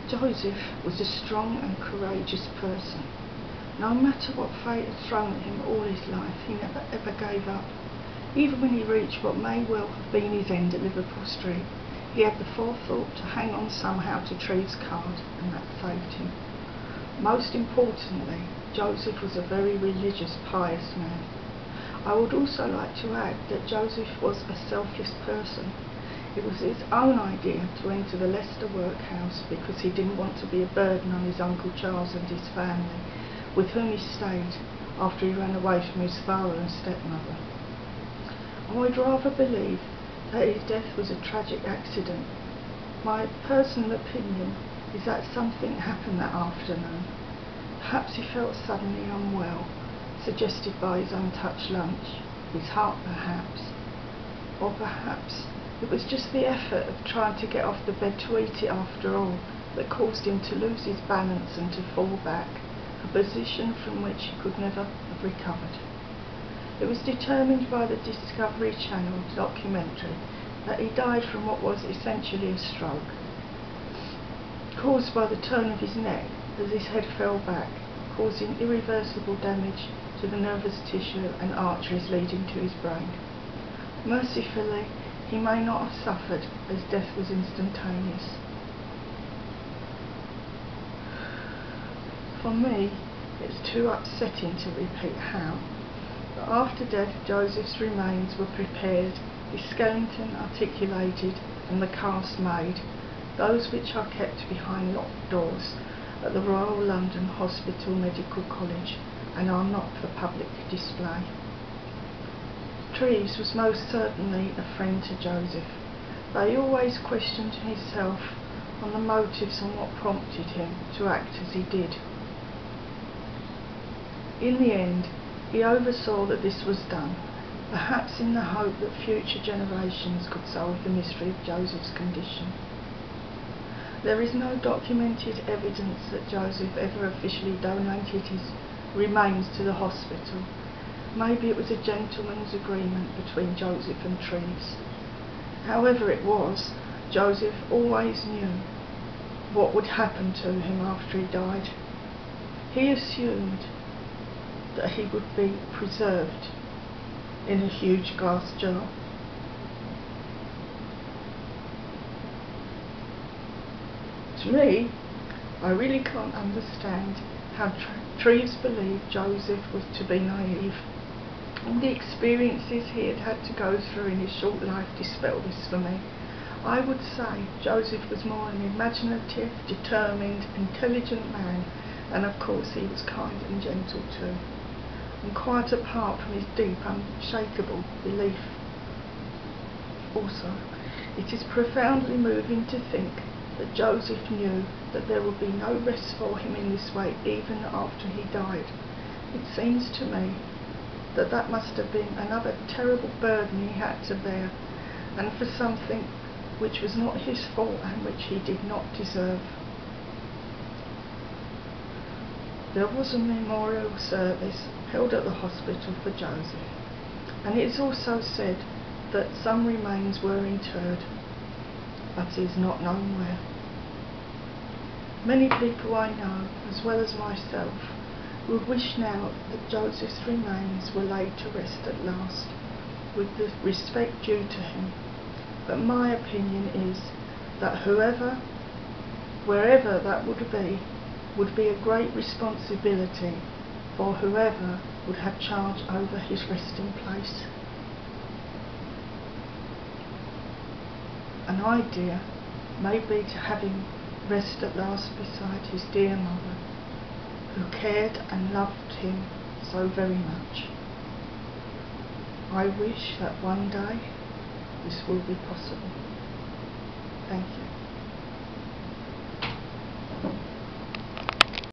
Joseph was a strong and courageous person. No matter what fate had thrown at him all his life, he never ever gave up. Even when he reached what may well have been his end at Liverpool Street, he had the forethought to hang on somehow to Treves' card, and that saved him. Most importantly, Joseph was a very religious, pious man. I would also like to add that Joseph was a selfless person. It was his own idea to enter the Leicester workhouse because he didn't want to be a burden on his Uncle Charles and his family, with whom he stayed after he ran away from his father and stepmother. I would rather believe that his death was a tragic accident. My personal opinion is that something happened that afternoon. Perhaps he felt suddenly unwell, suggested by his untouched lunch, his heart perhaps, or perhaps it was just the effort of trying to get off the bed to eat it after all that caused him to lose his balance and to fall back, a position from which he could never have recovered. It was determined by the Discovery Channel documentary that he died from what was essentially a stroke, caused by the turn of his neck as his head fell back, causing irreversible damage to the nervous tissue and arteries leading to his brain. Mercifully, he may not have suffered, as death was instantaneous. For me, it's too upsetting to repeat how, but after death Joseph's remains were prepared, his skeleton articulated and the cast made, those which are kept behind locked doors at the Royal London Hospital Medical College and are not for public display. Treves was most certainly a friend to Joseph, but he always questioned himself on the motives and what prompted him to act as he did. In the end, he oversaw that this was done, perhaps in the hope that future generations could solve the mystery of Joseph's condition. There is no documented evidence that Joseph ever officially donated his remains to the hospital. Maybe it was a gentleman's agreement between Joseph and Treves. However it was, Joseph always knew what would happen to him after he died. He assumed that he would be preserved in a huge glass jar. To me, I really can't understand how Treves believed Joseph was to be naive. All the experiences he had to go through in his short life dispel this for me. I would say Joseph was more an imaginative, determined, intelligent man, and of course he was kind and gentle too. And quite apart from his deep, unshakable belief. Also, it is profoundly moving to think that Joseph knew that there would be no rest for him in this way even after he died. It seems to me that that must have been another terrible burden he had to bear, and for something which was not his fault and which he did not deserve. There was a memorial service held at the hospital for Joseph, and it is also said that some remains were interred, but it is not known where. Many people I know, as well as myself, would wish now that Joseph's remains were laid to rest at last, with the respect due to him, but my opinion is that wherever that would be a great responsibility for whoever would have charge over his resting place. An idea may be to have him rest at last beside his dear mother, who cared and loved him so very much. I wish that one day this will be possible. Thank you.